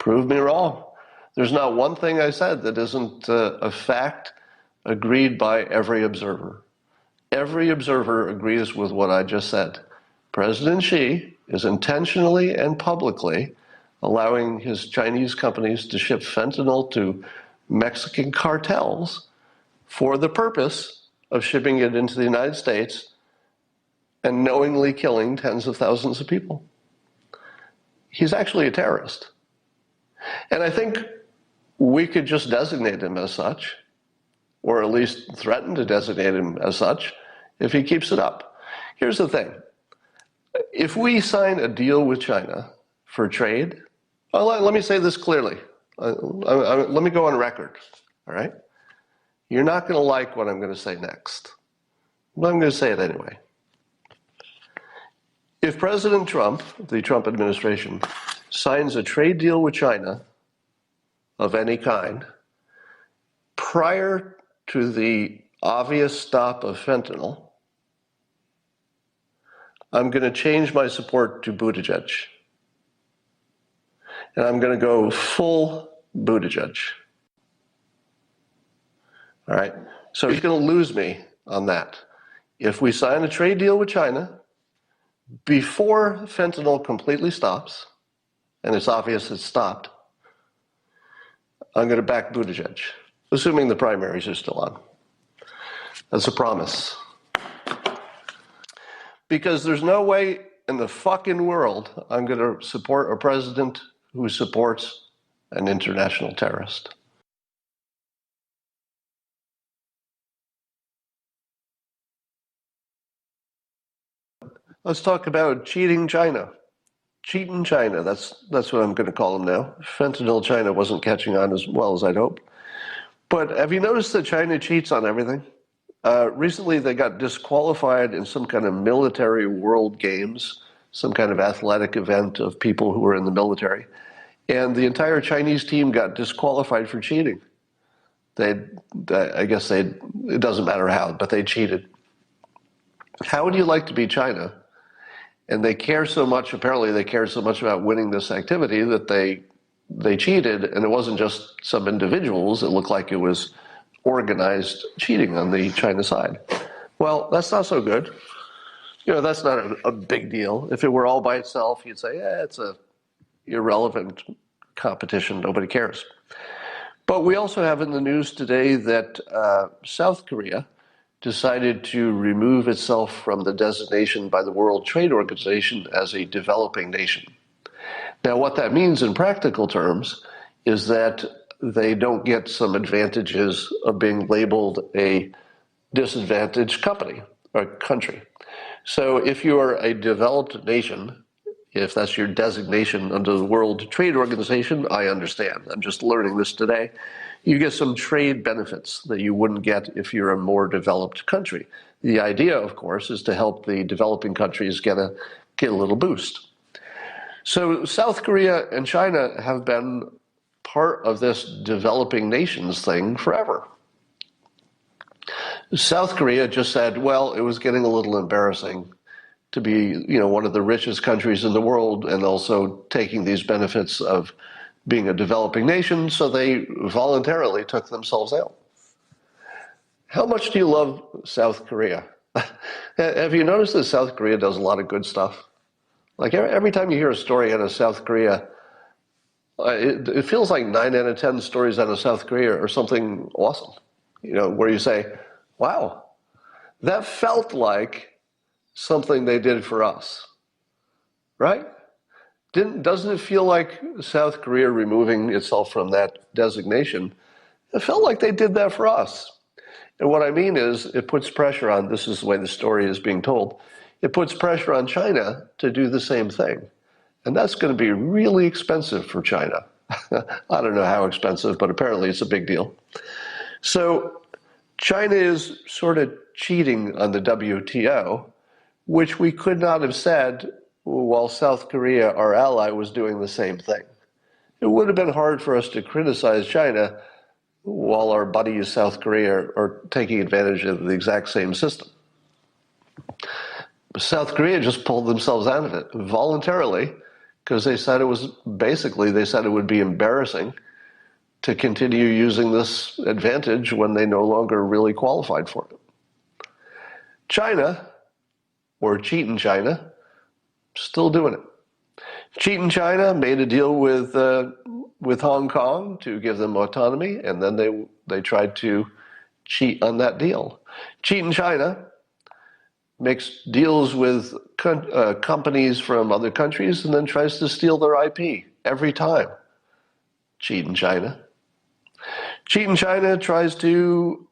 Prove me wrong. There's not one thing I said that isn't a fact agreed by every observer. Every observer agrees with what I just said. President Xi is intentionally and publicly allowing his Chinese companies to ship fentanyl to Mexican cartels for the purpose of shipping it into the United States and knowingly killing tens of thousands of people. He's actually a terrorist. And I think we could just designate him as such, or at least threaten to designate him as such, if he keeps it up. Here's the thing. If we sign a deal with China for trade, well, let me say this clearly. Let me go on record, all right? You're not going to like what I'm going to say next, but I'm going to say it anyway. If President Trump, the Trump administration, signs a trade deal with China of any kind prior to the obvious stop of fentanyl, I'm going to change my support to Buttigieg. And I'm going to go full Buttigieg. All right? So he's going to lose me on that. If we sign a trade deal with China before fentanyl completely stops, and it's obvious it's stopped, I'm going to back Buttigieg, assuming the primaries are still on. That's a promise. Because there's no way in the fucking world I'm going to support a president who supports an international terrorist. Let's talk about Cheatin China. Cheatin China, that's what I'm going to call him now. Fentanyl China wasn't catching on as well as I'd hoped. But have you noticed that China cheats on everything? Recently, they got disqualified in some kind of military world games, some kind of athletic event of people who were in the military. And the entire Chinese team got disqualified for cheating. It doesn't matter how, but they cheated. How would you like to be China? And they care so much, apparently they care so much about winning this activity that they cheated, and it wasn't just some individuals, it looked like it was organized cheating on the China side. Well, that's not so good. That's not a big deal. If it were all by itself, you'd say, it's a irrelevant competition, nobody cares. But we also have in the news today that South Korea decided to remove itself from the designation by the World Trade Organization as a developing nation. Now, what that means in practical terms is that they don't get some advantages of being labeled a disadvantaged company or country. So if you are a developed nation, if that's your designation under the World Trade Organization, I understand. I'm just learning this today. You get some trade benefits that you wouldn't get if you're a more developed country. The idea, of course, is to help the developing countries get a little boost. So South Korea and China have been part of this developing nations thing forever. South Korea just said, well, it was getting a little embarrassing to be, one of the richest countries in the world and also taking these benefits of being a developing nation, so they voluntarily took themselves out. How much do you love South Korea? Have you noticed that South Korea does a lot of good stuff? Like every time you hear a story out of South Korea, it feels like 9 out of 10 stories out of South Korea are something awesome, where you say, wow, that felt like something they did for us, right? Doesn't it feel like South Korea removing itself from that designation? It felt like they did that for us. And what I mean is it puts pressure on, this is the way the story is being told, it puts pressure on China to do the same thing. And that's going to be really expensive for China. I don't know how expensive, but apparently it's a big deal. So China is sort of cheating on the WTO, which we could not have said while South Korea, our ally, was doing the same thing. It would have been hard for us to criticize China while our buddies South Korea are taking advantage of the exact same system. South Korea just pulled themselves out of it voluntarily because they said they said it would be embarrassing to continue using this advantage when they no longer really qualified for it. China, or Cheatin China, still doing it. Cheatin China made a deal with Hong Kong to give them autonomy, and then they tried to cheat on that deal. Cheatin China makes deals with companies from other countries and then tries to steal their IP every time. Cheatin China. Cheatin China tries to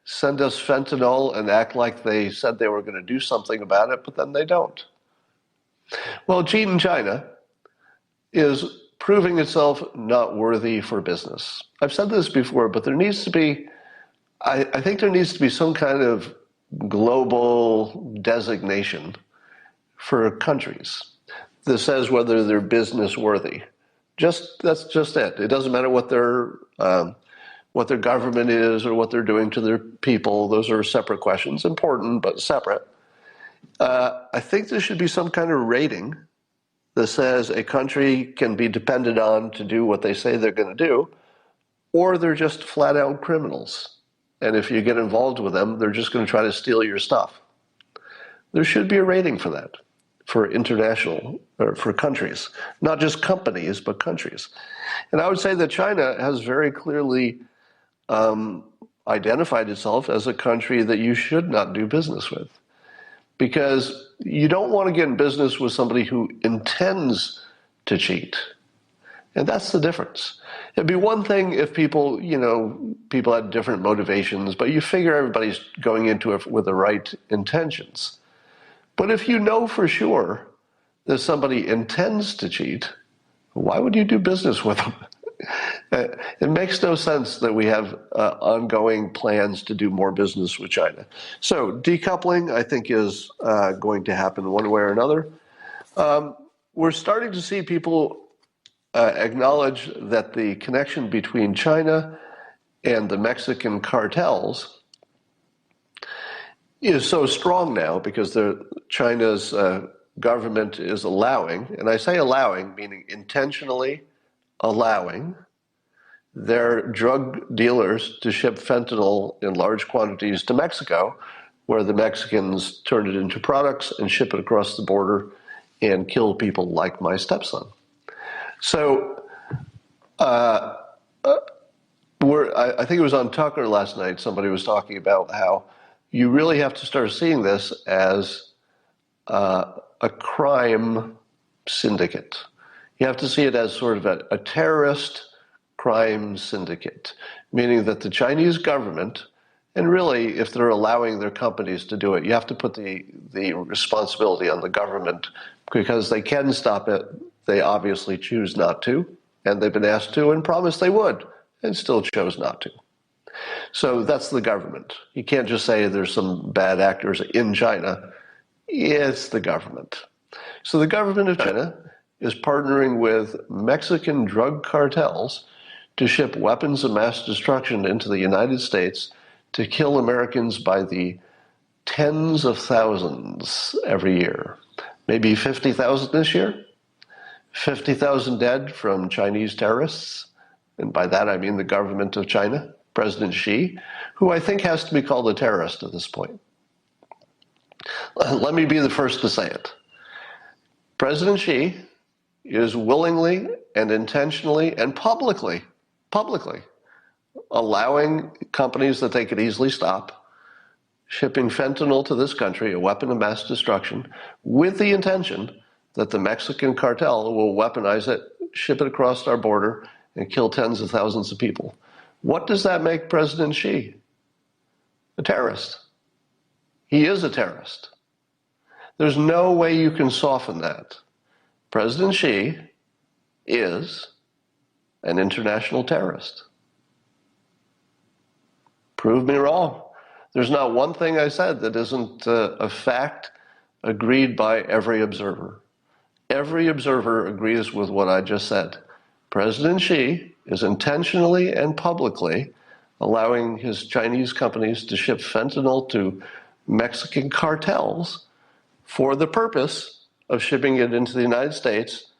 send us fentanyl and act like they said they were going to do something about it, but then they don't. Well, Cheatin China is proving itself not worthy for business. I've said this before, but there needs to be, I think there needs to be some kind of global designation for countries that says whether they're business worthy. That's just it. It doesn't matter what their government is or what they're doing to their people. Those are separate questions, important but separate. I think there should be some kind of rating that says a country can be depended on to do what they say they're going to do, or they're just flat out criminals. And if you get involved with them, they're just going to try to steal your stuff. There should be a rating for that, for international, or for countries, not just companies, but countries. And I would say that China has very clearly identified itself as a country that you should not do business with, because you don't want to get in business with somebody who intends to cheat. And that's the difference. It'd be one thing if people had different motivations, but you figure everybody's going into it with the right intentions. But if you know for sure that somebody intends to cheat, why would you do business with them? It makes no sense that we have ongoing plans to do more business with China. So decoupling, I think, is going to happen one way or another. We're starting to see people acknowledge that the connection between China and the Mexican cartels is so strong now because China's government is allowing, and I say allowing, meaning intentionally allowing, their drug dealers to ship fentanyl in large quantities to Mexico, where the Mexicans turn it into products and ship it across the border and kill people like my stepson. So I think it was on Tucker last night, somebody was talking about how you really have to start seeing this as a crime syndicate. You have to see it as sort of a terrorist crime syndicate, meaning that the Chinese government, and really if they're allowing their companies to do it, you have to put the responsibility on the government, because they can stop it. They obviously choose not to, and they've been asked to and promised they would, and still chose not to. So that's the government. You can't just say there's some bad actors in China. It's the government. So the government of China is partnering with Mexican drug cartels to ship weapons of mass destruction into the United States to kill Americans by the tens of thousands every year. Maybe 50,000 this year. 50,000 dead from Chinese terrorists. And by that I mean the government of China, President Xi, who I think has to be called a terrorist at this point. Let me be the first to say it. President Xi is willingly and intentionally and publicly allowing companies that they could easily stop shipping fentanyl to this country, a weapon of mass destruction, with the intention that the Mexican cartel will weaponize it, ship it across our border, and kill tens of thousands of people. What does that make President Xi? A terrorist. He is a terrorist. There's no way you can soften that. President Xi is an international terrorist. Prove me wrong. There's not one thing I said that isn't a fact agreed by every observer. Every observer agrees with what I just said. President Xi is intentionally and publicly allowing his Chinese companies to ship fentanyl to Mexican cartels for the purpose of shipping it into the United States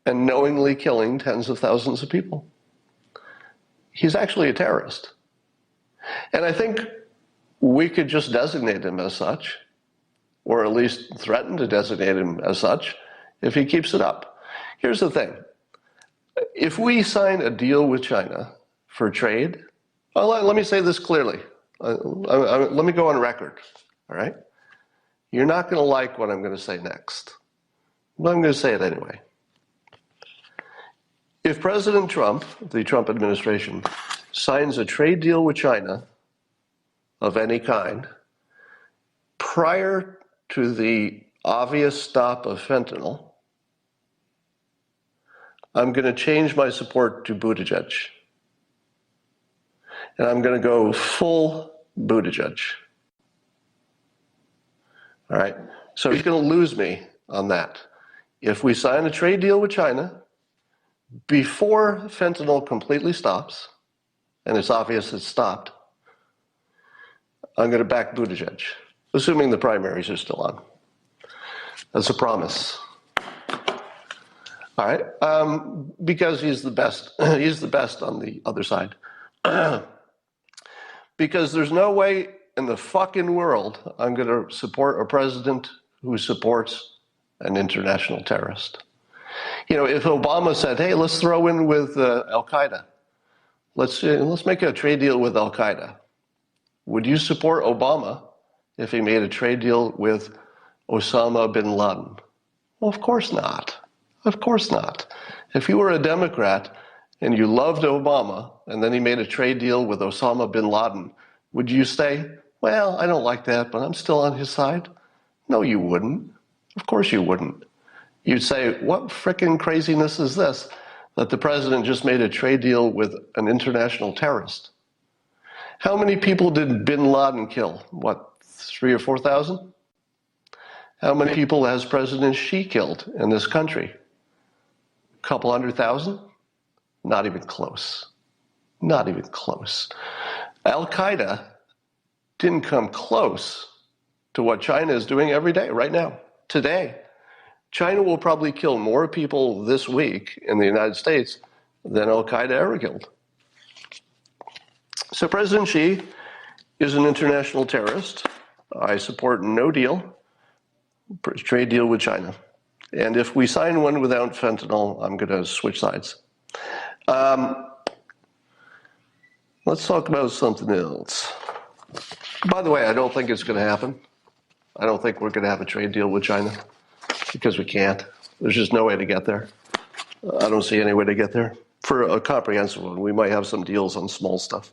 and knowingly killing tens of thousands of people. He's actually a terrorist. And I think we could just designate him as such, or at least threaten to designate him as such, if he keeps it up. Here's the thing. If we sign a deal with China for trade, well, let me say this clearly. Let me go on record, all right? You're not going to like what I'm going to say next, but I'm going to say it anyway. If President Trump, the Trump administration, signs a trade deal with China of any kind prior to the obvious stop of fentanyl, I'm going to change my support to Buttigieg. And I'm going to go full Buttigieg. All right? So he's going to lose me on that. If we sign a trade deal with China before fentanyl completely stops, and it's obvious it's stopped, I'm going to back Buttigieg, assuming the primaries are still on. That's a promise. All right? Because he's the best. He's the best on the other side. Because there's no way in the fucking world I'm going to support a president who supports an international terrorist. You know, if Obama said, hey, let's throw in with Al-Qaeda. Let's make a trade deal with Al-Qaeda. Would you support Obama if he made a trade deal with Osama bin Laden? Well, of course not. Of course not. If you were a Democrat and you loved Obama and then he made a trade deal with Osama bin Laden, would you say, well, I don't like that, but I'm still on his side? No, you wouldn't. Of course you wouldn't. You'd say, what frickin' craziness is this, that the president just made a trade deal with an international terrorist? How many people did bin Laden kill? What, 3,000 or 4,000? How many people has President Xi killed in this country? A couple 100,000? Not even close. Not even close. Al-Qaeda didn't come close to what China is doing every day, right now, today. China will probably kill more people this week in the United States than Al-Qaeda ever killed. So President Xi is an international terrorist. I support no deal, trade deal with China. And if we sign one without fentanyl, I'm going to switch sides. Let's talk about something else. By the way, I don't think it's going to happen. I don't think we're going to have a trade deal with China because we can't. There's just no way to get there. I don't see any way to get there. For a comprehensive one, we might have some deals on small stuff.